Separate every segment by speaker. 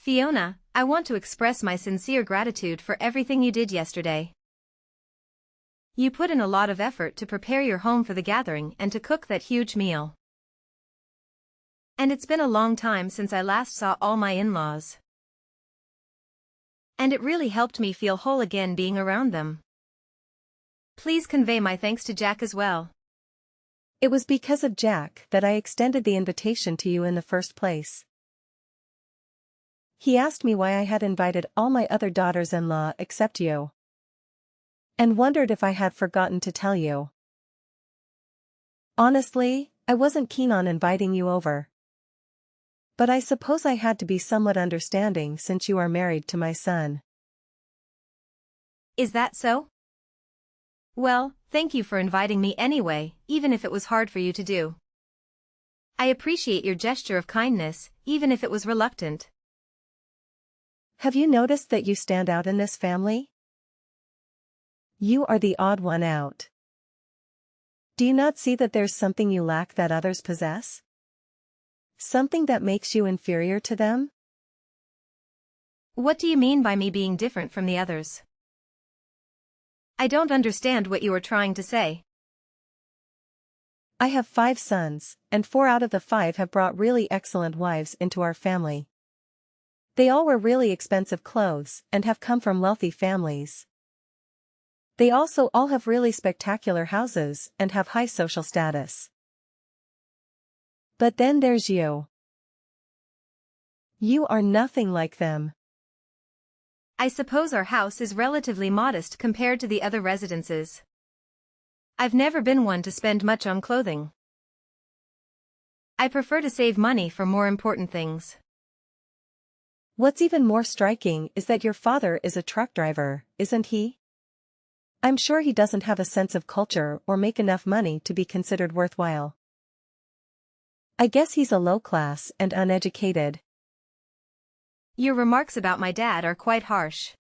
Speaker 1: Fiona, I want to express my sincere gratitude for everything you did yesterday. You put in a lot of effort to prepare your home for the gathering and to cook that huge meal. And it's been a long time since I last saw all my in-laws. And it really helped me feel whole again being around them. Please convey my thanks to Jack as well.
Speaker 2: It was because of Jack that I extended the invitation to you in the first place. He asked me why I had invited all my other daughters-in-law except you. And wondered if I had forgotten to tell you. Honestly, I wasn't keen on inviting you over. But I suppose I had to be somewhat understanding since you are married to my son.
Speaker 1: Is that so? Well, thank you for inviting me anyway, even if it was hard for you to do. I appreciate your gesture of kindness, even if it was reluctant.
Speaker 2: Have you noticed that you stand out in this family? You are the odd one out. Do you not see that there's something you lack that others possess? Something that makes you inferior to them?
Speaker 1: What do you mean by me being different from the others? I don't understand what you are trying to say.
Speaker 2: I have 5 sons, and 4 out of the 5 have brought really excellent wives into our family. They all wear really expensive clothes and have come from wealthy families. They also all have really spectacular houses and have high social status. But then there's you. You are nothing like them.
Speaker 1: I suppose our house is relatively modest compared to the other residences. I've never been one to spend much on clothing. I prefer to save money for more important things.
Speaker 2: What's even more striking is that your father is a truck driver, isn't he? I'm sure he doesn't have a sense of culture or make enough money to be considered worthwhile. I guess he's a low class and uneducated.
Speaker 1: Your remarks about my dad are quite harsh.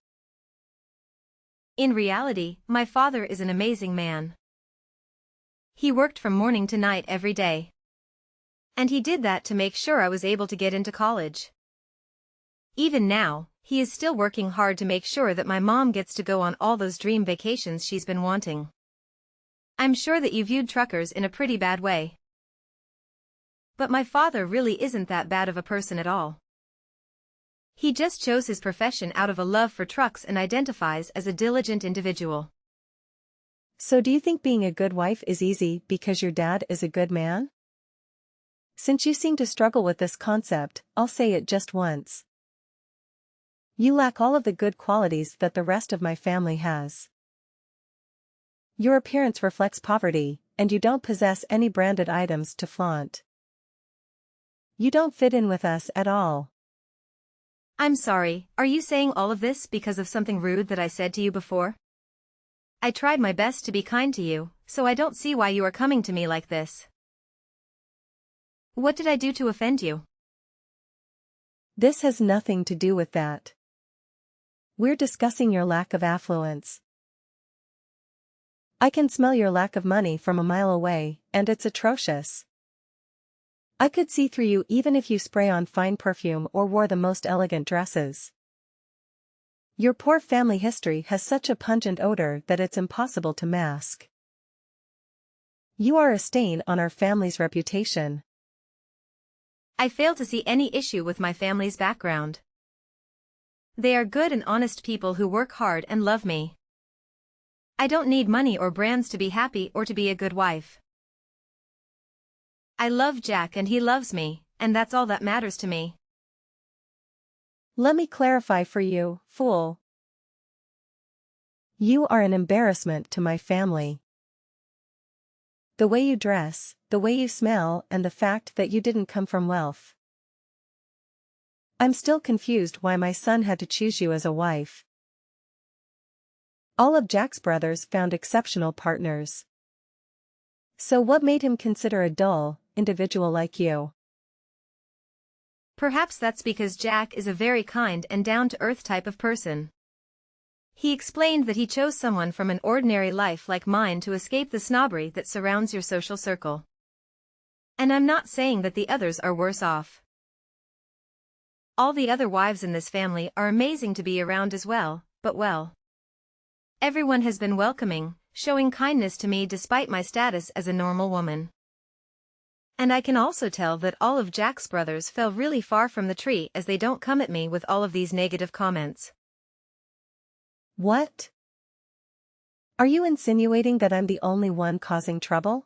Speaker 1: In reality, my father is an amazing man. He worked from morning to night every day. And he did that to make sure I was able to get into college. Even now, he is still working hard to make sure that my mom gets to go on all those dream vacations she's been wanting. I'm sure that you viewed truckers in a pretty bad way. But my father really isn't that bad of a person at all. He just chose his profession out of a love for trucks and identifies as a diligent individual.
Speaker 2: So do you think being a good wife is easy because your dad is a good man? Since you seem to struggle with this concept, I'll say it just once. You lack all of the good qualities that the rest of my family has. Your appearance reflects poverty, and you don't possess any branded items to flaunt. You don't fit in with us at all.
Speaker 1: I'm sorry, are you saying all of this because of something rude that I said to you before? I tried my best to be kind to you, so I don't see why you are coming to me like this. What did I do to offend you?
Speaker 2: This has nothing to do with that. We're discussing your lack of affluence. I can smell your lack of money from a mile away, and it's atrocious. I could see through you even if you spray on fine perfume or wore the most elegant dresses. Your poor family history has such a pungent odor that it's impossible to mask. You are a stain on our family's reputation.
Speaker 1: I fail to see any issue with my family's background. They are good and honest people who work hard and love me. I don't need money or brands to be happy or to be a good wife. I love Jack and he loves me, and that's all that matters to me.
Speaker 2: Let me clarify for you, fool. You are an embarrassment to my family. The way you dress, the way you smell, and the fact that you didn't come from wealth. I'm still confused why my son had to choose you as a wife. All of Jack's brothers found exceptional partners. So what made him consider a dull individual like you?
Speaker 1: Perhaps that's because Jack is a very kind and down-to-earth type of person. He explained that he chose someone from an ordinary life like mine to escape the snobbery that surrounds your social circle. And I'm not saying that the others are worse off. all the other wives in this family are amazing to be around as well, but well. Everyone has been welcoming, showing kindness to me despite my status as a normal woman. And I can also tell that all of Jack's brothers fell really far from the tree as they don't come at me with all of these negative comments.
Speaker 2: What? Are you insinuating that I'm the only one causing trouble?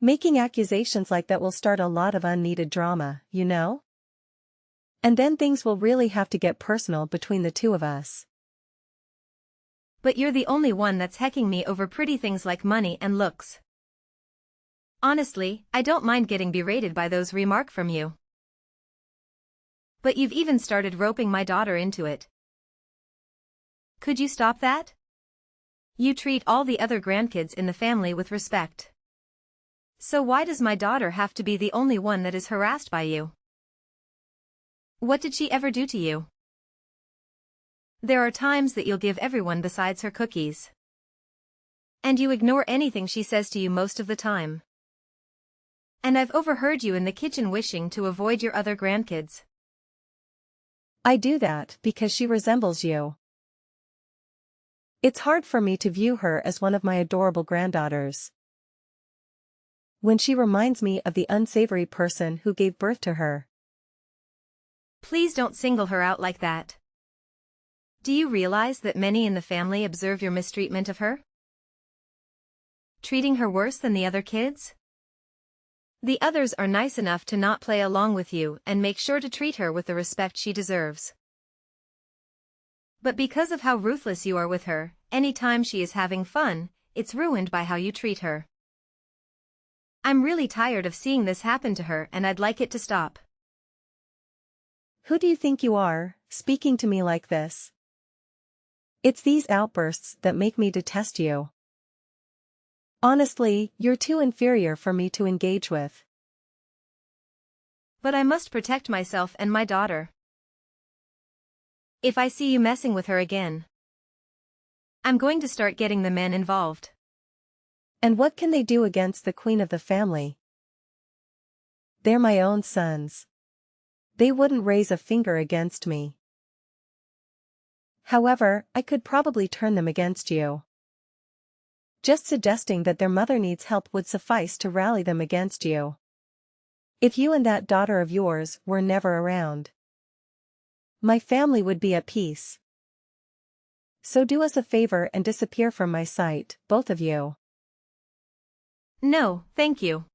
Speaker 2: Making accusations like that will start a lot of unneeded drama, you know? And then things will really have to get personal between the two of us.
Speaker 1: But you're the only one that's hecking me over pretty things like money and looks. Honestly, I don't mind getting berated by those remarks from you. But you've even started roping my daughter into it. Could you stop that? You treat all the other grandkids in the family with respect. So why does my daughter have to be the only one that is harassed by you? What did she ever do to you? There are times that you'll give everyone besides her cookies. And you ignore anything she says to you most of the time. And I've overheard you in the kitchen wishing to avoid your other grandkids.
Speaker 2: I do that because she resembles you. It's hard for me to view her as one of my adorable granddaughters. When she reminds me of the unsavory person who gave birth to her.
Speaker 1: Please don't single her out like that. Do you realize that many in the family observe your mistreatment of her? Treating her worse than the other kids? The others are nice enough to not play along with you and make sure to treat her with the respect she deserves. But because of how ruthless you are with her, any time she is having fun, it's ruined by how you treat her. I'm really tired of seeing this happen to her and I'd like it to stop.
Speaker 2: Who do you think you are, speaking to me like this? It's these outbursts that make me detest you. Honestly, you're too inferior for me to engage with.
Speaker 1: But I must protect myself and my daughter. If I see you messing with her again, I'm going to start getting the men involved.
Speaker 2: And what can they do against the queen of the family? They're my own sons. They wouldn't raise a finger against me. However, I could probably turn them against you. Just suggesting that their mother needs help would suffice to rally them against you. If you and that daughter of yours were never around, my family would be at peace. So do us a favor and disappear from my sight, both of you.
Speaker 1: No, thank you.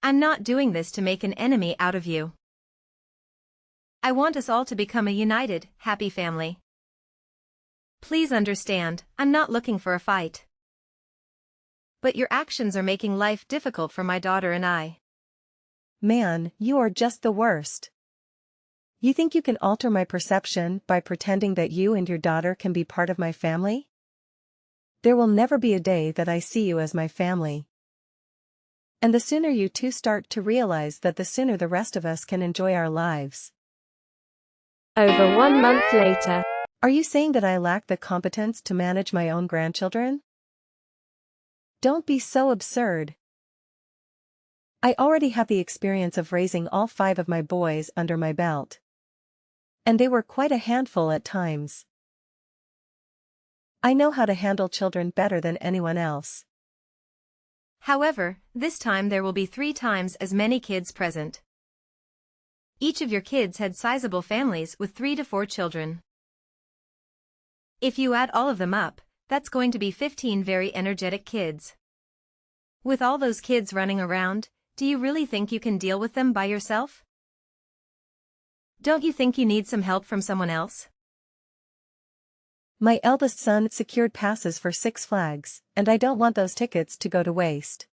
Speaker 1: I'm not doing this to make an enemy out of you. I want us all to become a united, happy family. Please understand, I'm not looking for a fight. But your actions are making life difficult for my daughter and I.
Speaker 2: Man, you are just the worst. You think you can alter my perception by pretending that you and your daughter can be part of my family? There will never be a day that I see you as my family. And the sooner you two start to realize that, the sooner the rest of us can enjoy our lives.
Speaker 3: Over 1 month later.
Speaker 2: Are you saying that I lack the competence to manage my own grandchildren? Don't be so absurd. I already have the experience of raising all 5 of my boys under my belt. And they were quite a handful at times. I know how to handle children better than anyone else.
Speaker 1: However, this time there will be 3 times as many kids present. Each of your kids had sizable families with 3 to 4 children. If you add all of them up, that's going to be 15 very energetic kids. With all those kids running around, do you really think you can deal with them by yourself? Don't you think you need some help from someone else?
Speaker 2: My eldest son secured passes for 6 Flags, and I don't want those tickets to go to waste.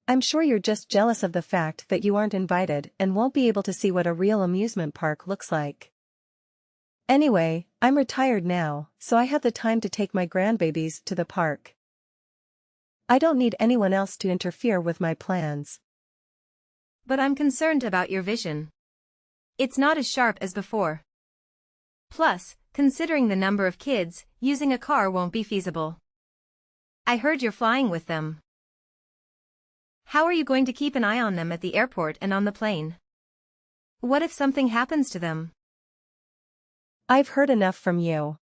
Speaker 2: I'm sure you're just jealous of the fact that you aren't invited and won't be able to see what a real amusement park looks like. Anyway, I'm retired now, so I have the time to take my grandbabies to the park. I don't need anyone else to interfere with my plans.
Speaker 1: But I'm concerned about your vision. It's not as sharp as before. Plus, considering the number of kids, using a car won't be feasible. I heard you're flying with them. How are you going to keep an eye on them at the airport and on the plane? What if something happens to them?
Speaker 2: I've heard enough from you.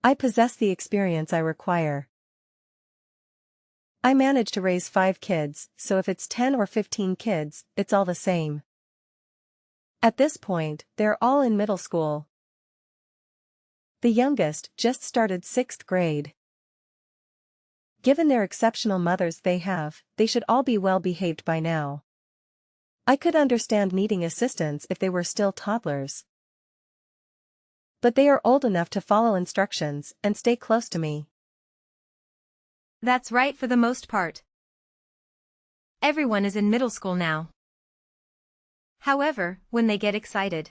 Speaker 2: I possess the experience I require. I managed to raise 5 kids, so if it's 10 or 15 kids, it's all the same. At this point, they're all in middle school. The youngest just started 6th grade. Given their exceptional mothers they have, they should all be well behaved by now. I could understand needing assistance if they were still toddlers. But they are old enough to follow instructions and stay close to me.
Speaker 1: That's right for the most part. Everyone is in middle school now. However, when they get excited,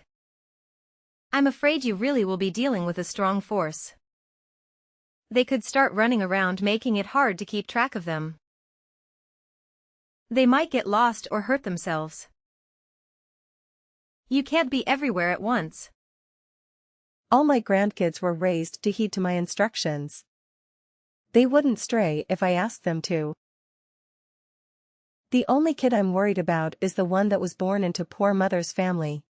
Speaker 1: I'm afraid you really will be dealing with a strong force. They could start running around, making it hard to keep track of them. They might get lost or hurt themselves. You can't be everywhere at once.
Speaker 2: All my grandkids were raised to heed to my instructions. They wouldn't stray if I asked them to. The only kid I'm worried about is the one that was born into poor mother's family.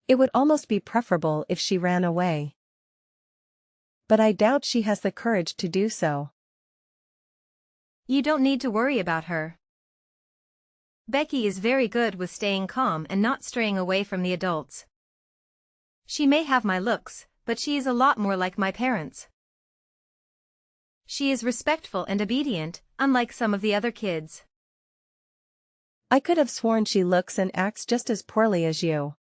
Speaker 2: It would almost be preferable if she ran away. But I doubt she has the courage to do so.
Speaker 1: You don't need to worry about her. Becky is very good with staying calm and not straying away from the adults. She may have my looks, but she is a lot more like my parents. She is respectful and obedient, unlike some of the other kids.
Speaker 2: I could have sworn she looks and acts just as poorly as you.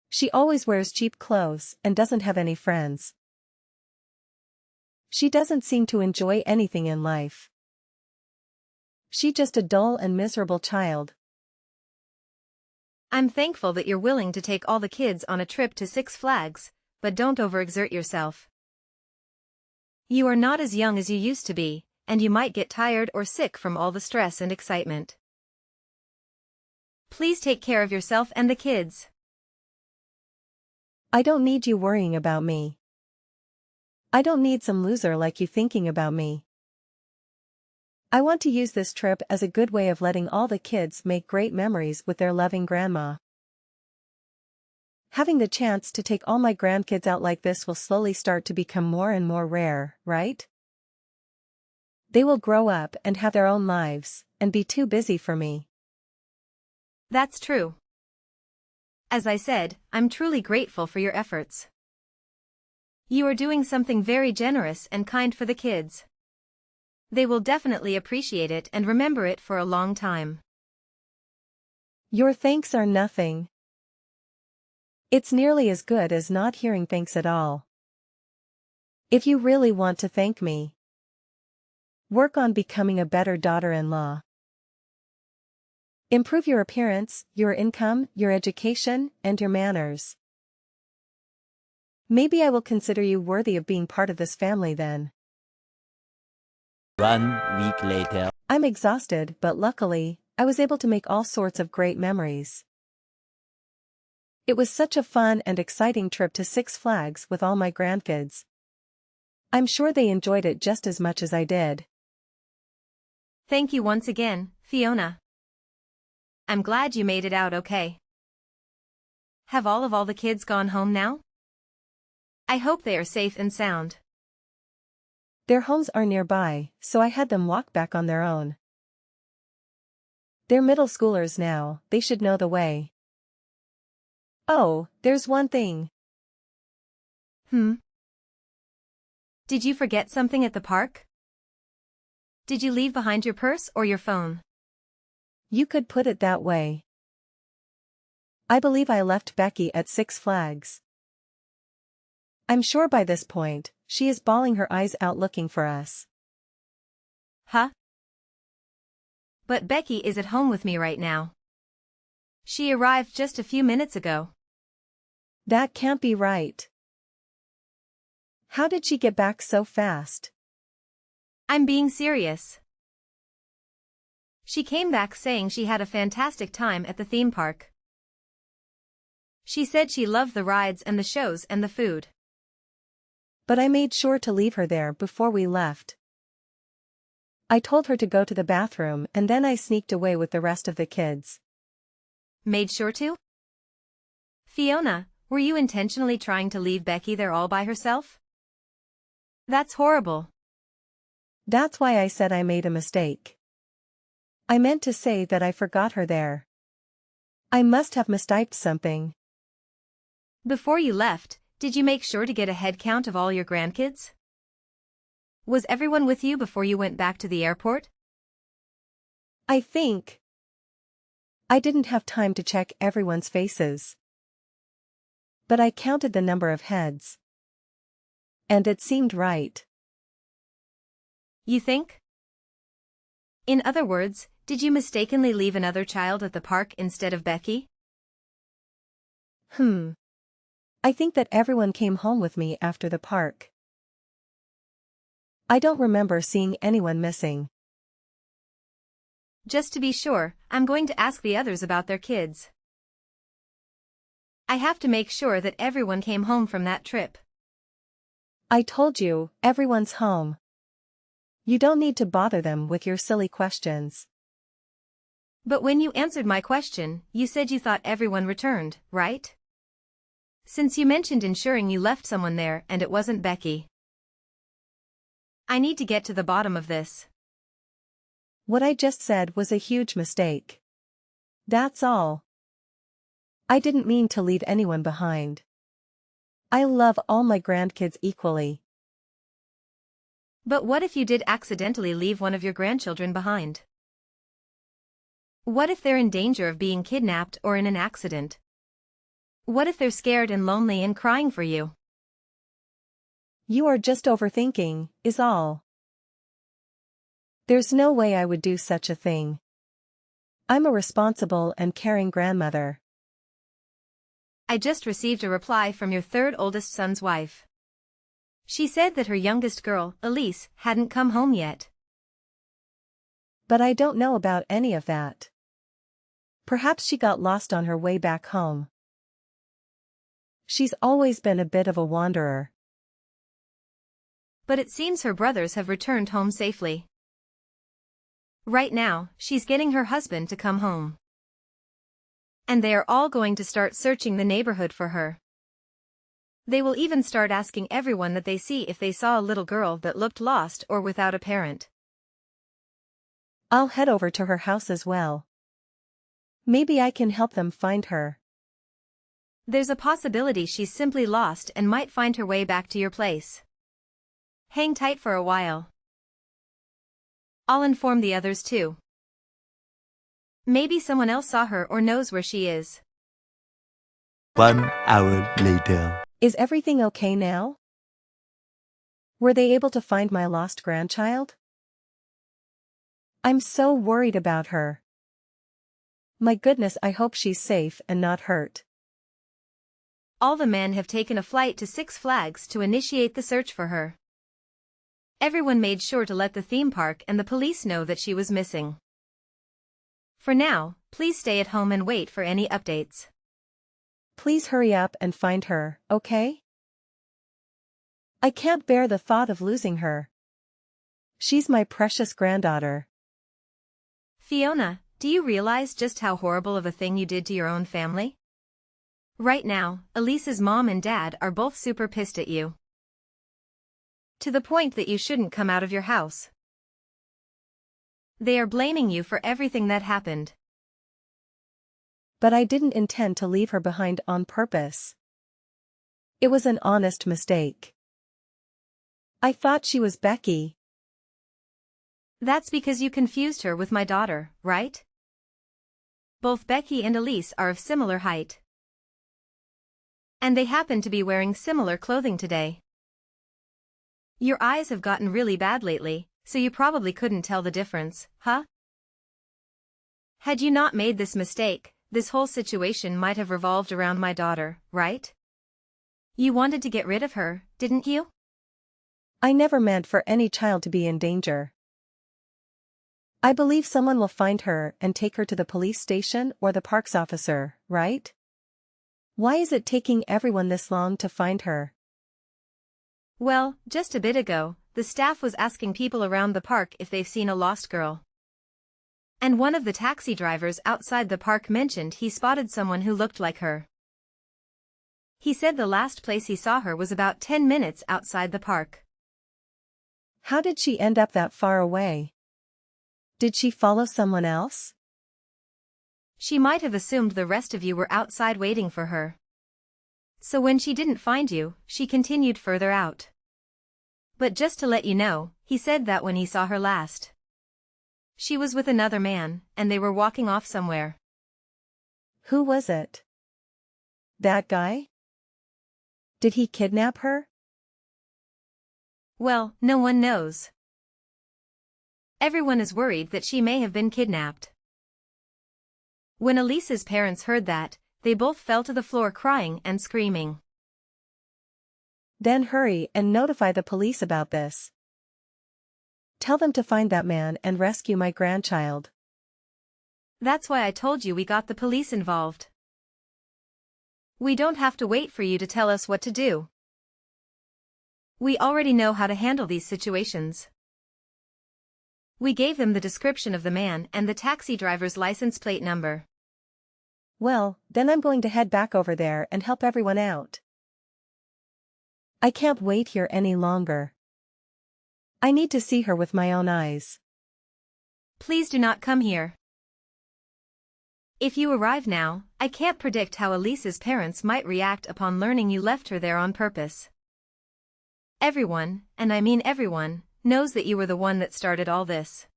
Speaker 2: She always wears cheap clothes and doesn't have any friends. She doesn't seem to enjoy anything in life. She's just a dull and miserable child.
Speaker 1: I'm thankful that you're willing to take all the kids on a trip to Six Flags, but don't overexert yourself. You are not as young as you used to be, and you might get tired or sick from all the stress and excitement. Please take care of yourself and the kids.
Speaker 2: I don't need you worrying about me. I don't need some loser like you thinking about me. I want to use this trip as a good way of letting all the kids make great memories with their loving grandma. Having the chance to take all my grandkids out like this will slowly start to become more and more rare, right? They will grow up and have their own lives, and be too busy for me.
Speaker 1: That's true. As I said, I'm truly grateful for your efforts. You are doing something very generous and kind for the kids. They will definitely appreciate it and remember it for a long time.
Speaker 2: Your thanks are nothing. It's nearly as good as not hearing thanks at all. If you really want to thank me, work on becoming a better daughter-in-law. Improve your appearance, your income, your education, and your manners. Maybe I will consider you worthy of being part of this family then.
Speaker 4: 1 week later.
Speaker 2: I'm exhausted, but luckily, I was able to make all sorts of great memories. It was such a fun and exciting trip to Six Flags with all my grandkids. I'm sure they enjoyed it just as much as I did.
Speaker 1: Thank you once again, Fiona. I'm glad you made it out okay. Have all the kids gone home now? I hope they are safe and sound.
Speaker 2: Their homes are nearby, so I had them walk back on their own. They're middle schoolers now, they should know the way. Oh, there's one thing.
Speaker 1: Did you forget something at the park? Did you leave behind your purse or your phone?
Speaker 2: You could put it that way. I believe I left Becky at Six Flags. I'm sure by this point, she is bawling her eyes out looking for us.
Speaker 1: Huh? But Becky is at home with me right now. She arrived just a few minutes ago.
Speaker 2: That can't be right. How did she get back so fast?
Speaker 1: I'm being serious. She came back saying she had a fantastic time at the theme park. She said she loved the rides and the shows and the food.
Speaker 2: But I made sure to leave her there before we left. I told her to go to the bathroom and then I sneaked away with the rest of the kids.
Speaker 1: Made sure to? Fiona, were you intentionally trying to leave Becky there all by herself? That's horrible.
Speaker 2: That's why I said I made a mistake. I meant to say that I forgot her there. I must have mistyped something.
Speaker 1: Before you left, did you make sure to get a head count of all your grandkids? Was everyone with you before you went back to the airport?
Speaker 2: I think. I didn't have time to check everyone's faces. But I counted the number of heads. And it seemed right.
Speaker 1: You think? In other words, did you mistakenly leave another child at the park instead of Becky?
Speaker 2: I think that everyone came home with me after the park. I don't remember seeing anyone missing.
Speaker 1: Just to be sure, I'm going to ask the others about their kids. I have to make sure that everyone came home from that trip.
Speaker 2: I told you, everyone's home. You don't need to bother them with your silly questions.
Speaker 1: But when you answered my question, you said you thought everyone returned, right? Since you mentioned ensuring you left someone there and it wasn't Becky. I need to get to the bottom of this.
Speaker 2: What I just said was a huge mistake. That's all. I didn't mean to leave anyone behind. I love all my grandkids equally.
Speaker 1: But what if you did accidentally leave one of your grandchildren behind? What if they're in danger of being kidnapped or in an accident? What if they're scared and lonely and crying for you?
Speaker 2: You are just overthinking, is all. There's no way I would do such a thing. I'm a responsible and caring grandmother.
Speaker 1: I just received a reply from your third oldest son's wife. She said that her youngest girl, Elise, hadn't come home yet.
Speaker 2: But I don't know about any of that. Perhaps she got lost on her way back home. She's always been a bit of a wanderer.
Speaker 1: But it seems her brothers have returned home safely. Right now, she's getting her husband to come home. And they are all going to start searching the neighborhood for her. They will even start asking everyone that they see if they saw a little girl that looked lost or without a parent.
Speaker 2: I'll head over to her house as well. Maybe I can help them find her.
Speaker 1: There's a possibility she's simply lost and might find her way back to your place. Hang tight for a while. I'll inform the others too. Maybe someone else saw her or knows where she is.
Speaker 4: 1 hour later.
Speaker 2: Is everything okay now? Were they able to find my lost grandchild? I'm so worried about her. My goodness, I hope she's safe and not hurt.
Speaker 1: All the men have taken a flight to Six Flags to initiate the search for her. Everyone made sure to let the theme park and the police know that she was missing. For now, please stay at home and wait for any updates.
Speaker 2: Please hurry up and find her, okay? I can't bear the thought of losing her. She's my precious granddaughter.
Speaker 1: Fiona, do you realize just how horrible of a thing you did to your own family? Right now, Elise's mom and dad are both super pissed at you. To the point that you shouldn't come out of your house. They are blaming you for everything that happened.
Speaker 2: But I didn't intend to leave her behind on purpose. It was an honest mistake. I thought she was Becky.
Speaker 1: That's because you confused her with my daughter, right? Both Becky and Elise are of similar height. And they happen to be wearing similar clothing today. Your eyes have gotten really bad lately, so you probably couldn't tell the difference, huh? Had you not made this mistake, this whole situation might have revolved around my daughter, right? You wanted to get rid of her, didn't you?
Speaker 2: I never meant for any child to be in danger. I believe someone will find her and take her to the police station or the parks officer, right? Why is it taking everyone this long to find her?
Speaker 1: Well, just a bit ago, the staff was asking people around the park if they've seen a lost girl. And one of the taxi drivers outside the park mentioned he spotted someone who looked like her. He said the last place he saw her was about 10 minutes outside the park.
Speaker 2: How did she end up that far away? Did she follow someone else?
Speaker 1: She might have assumed the rest of you were outside waiting for her. So when she didn't find you, she continued further out. But just to let you know, he said that when he saw her last, she was with another man, and they were walking off somewhere.
Speaker 2: Who was it? That guy? Did he kidnap her?
Speaker 1: Well, no one knows. Everyone is worried that she may have been kidnapped. When Elise's parents heard that, they both fell to the floor crying and screaming.
Speaker 2: Then hurry and notify the police about this. Tell them to find that man and rescue my grandchild.
Speaker 1: That's why I told you we got the police involved. We don't have to wait for you to tell us what to do. We already know how to handle these situations. We gave them the description of the man and the taxi driver's license plate number.
Speaker 2: Well, then I'm going to head back over there and help everyone out. I can't wait here any longer. I need to see her with my own eyes.
Speaker 1: Please do not come here. If you arrive now, I can't predict how Elise's parents might react upon learning you left her there on purpose. Everyone, and I mean everyone, knows that you were the one that started all this.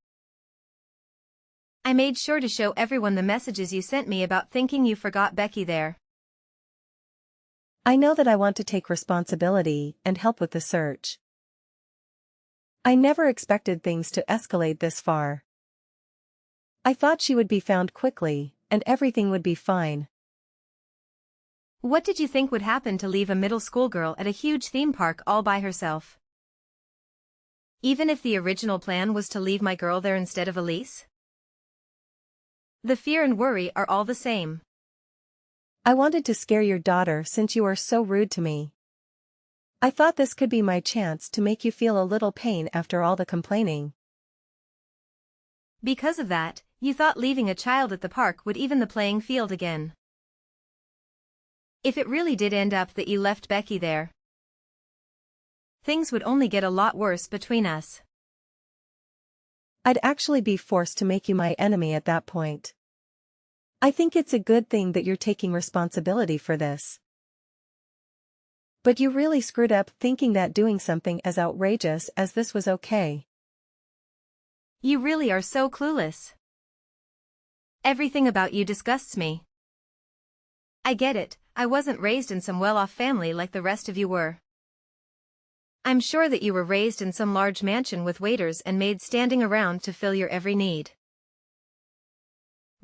Speaker 1: I made sure to show everyone the messages you sent me about thinking you forgot Becky there.
Speaker 2: I know that I want to take responsibility and help with the search. I never expected things to escalate this far. I thought she would be found quickly, and everything would be fine.
Speaker 1: What did you think would happen to leave a middle school girl at a huge theme park all by herself? Even if the original plan was to leave my girl there instead of Elise? The fear and worry are all the same.
Speaker 2: I wanted to scare your daughter since you are so rude to me. I thought this could be my chance to make you feel a little pain after all the complaining.
Speaker 1: Because of that, you thought leaving a child at the park would even the playing field again. If it really did end up that you left Becky there, things would only get a lot worse between us.
Speaker 2: I'd actually be forced to make you my enemy at that point. I think it's a good thing that you're taking responsibility for this. But you really screwed up thinking that doing something as outrageous as this was okay.
Speaker 1: You really are so clueless. Everything about you disgusts me. I get it, I wasn't raised in some well-off family like the rest of you were. I'm sure that you were raised in some large mansion with waiters and maids standing around to fill your every need.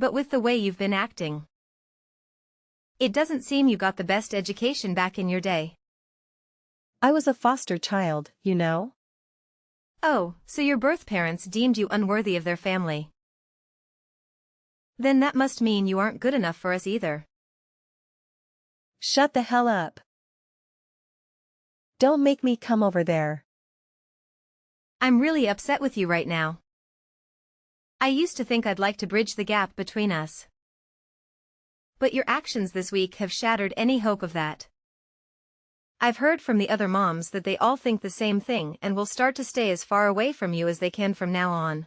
Speaker 1: But with the way you've been acting, it doesn't seem you got the best education back in your day.
Speaker 2: I was a foster child, you know?
Speaker 1: Oh, so your birth parents deemed you unworthy of their family. Then that must mean you aren't good enough for us either.
Speaker 2: Shut the hell up. Don't make me come over there.
Speaker 1: I'm really upset with you right now. I used to think I'd like to bridge the gap between us. But your actions this week have shattered any hope of that. I've heard from the other moms that they all think the same thing and will start to stay as far away from you as they can from now on.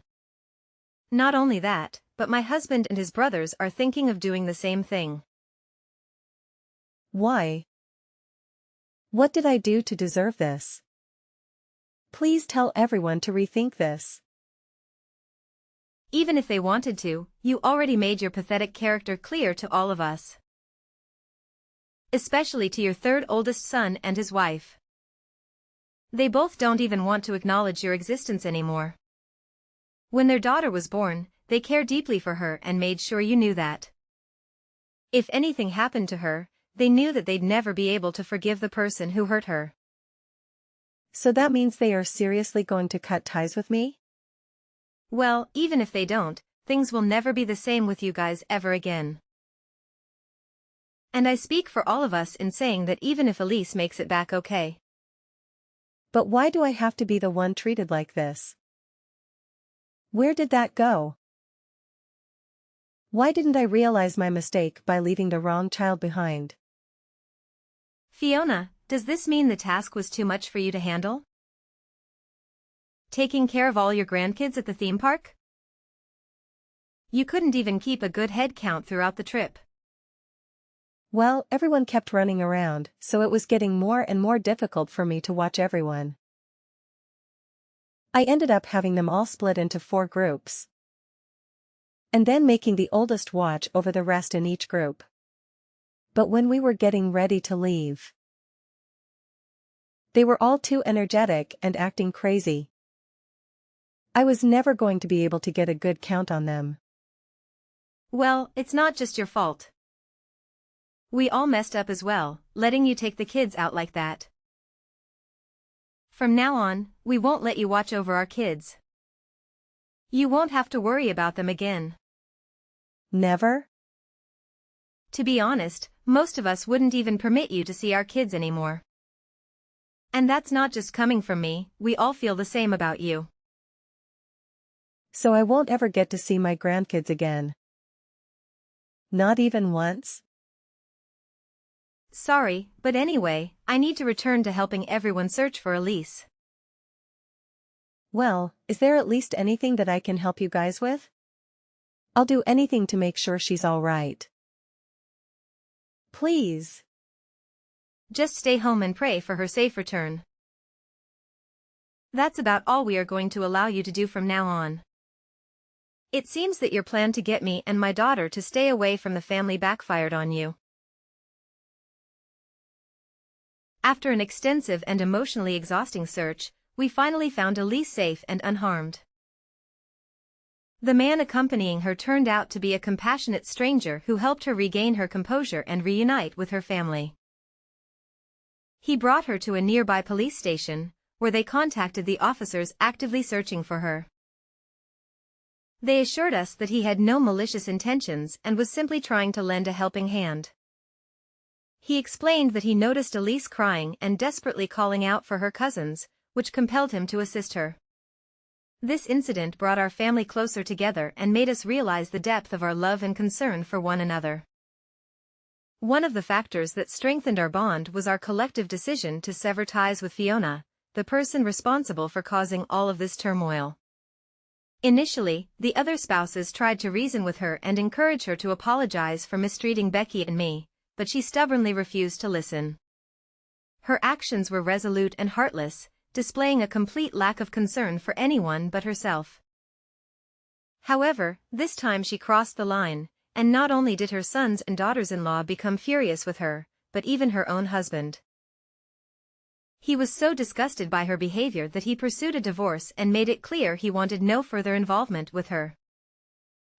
Speaker 1: Not only that, but my husband and his brothers are thinking of doing the same thing.
Speaker 2: Why? What did I do to deserve this? Please tell everyone to rethink this.
Speaker 1: Even if they wanted to, you already made your pathetic character clear to all of us. Especially to your third oldest son and his wife. They both don't even want to acknowledge your existence anymore. When their daughter was born, they cared deeply for her and made sure you knew that. If anything happened to her, they knew that they'd never be able to forgive the person who hurt her.
Speaker 2: So that means they are seriously going to cut ties with me?
Speaker 1: Well, even if they don't, things will never be the same with you guys ever again. And I speak for all of us in saying that even if Elise makes it back okay.
Speaker 2: But why do I have to be the one treated like this? Where did that go? Why didn't I realize my mistake by leaving the wrong child behind?
Speaker 1: Fiona, does this mean the task was too much for you to handle? Taking care of all your grandkids at the theme park? You couldn't even keep a good head count throughout the trip.
Speaker 2: Well, everyone kept running around, so it was getting more and more difficult for me to watch everyone. I ended up having them all split into 4 groups. And then making the oldest watch over the rest in each group. But when we were getting ready to leave, they were all too energetic and acting crazy. I was never going to be able to get a good count on them.
Speaker 1: Well, it's not just your fault. We all messed up as well, letting you take the kids out like that. From now on, we won't let you watch over our kids. You won't have to worry about them again.
Speaker 2: Never?
Speaker 1: To be honest, most of us wouldn't even permit you to see our kids anymore. And that's not just coming from me, we all feel the same about you.
Speaker 2: So I won't ever get to see my grandkids again. Not even once?
Speaker 1: Sorry, but anyway, I need to return to helping everyone search for Elise.
Speaker 2: Well, is there at least anything that I can help you guys with? I'll do anything to make sure she's all right. Please.
Speaker 1: Just stay home and pray for her safe return. That's about all we are going to allow you to do from now on. It seems that your plan to get me and my daughter to stay away from the family backfired on you. After an extensive and emotionally exhausting search, we finally found Elise safe and unharmed. The man accompanying her turned out to be a compassionate stranger who helped her regain her composure and reunite with her family. He brought her to a nearby police station, where they contacted the officers actively searching for her. They assured us that he had no malicious intentions and was simply trying to lend a helping hand. He explained that he noticed Elise crying and desperately calling out for her cousins, which compelled him to assist her. This incident brought our family closer together and made us realize the depth of our love and concern for one another. One of the factors that strengthened our bond was our collective decision to sever ties with Fiona, the person responsible for causing all of this turmoil. Initially, the other spouses tried to reason with her and encourage her to apologize for mistreating Becky and me, but she stubbornly refused to listen. Her actions were resolute and heartless, displaying a complete lack of concern for anyone but herself. However, this time she crossed the line, and not only did her sons and daughters-in-law become furious with her, but even her own husband. He was so disgusted by her behavior that he pursued a divorce and made it clear he wanted no further involvement with her.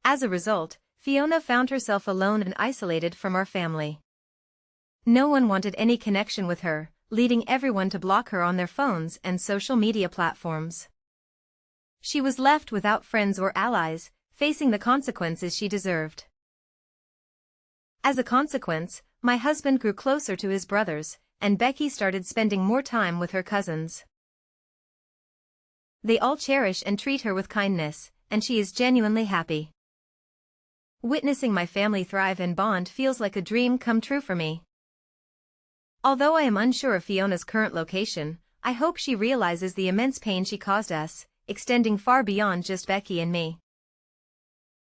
Speaker 1: As a result, Fiona found herself alone and isolated from our family. No one wanted any connection with her, leading everyone to block her on their phones and social media platforms. She was left without friends or allies, facing the consequences she deserved. As a consequence, my husband grew closer to his brothers, and Becky started spending more time with her cousins. They all cherish and treat her with kindness, and she is genuinely happy. Witnessing my family thrive and bond feels like a dream come true for me. Although I am unsure of Fiona's current location, I hope she realizes the immense pain she caused us, extending far beyond just Becky and me.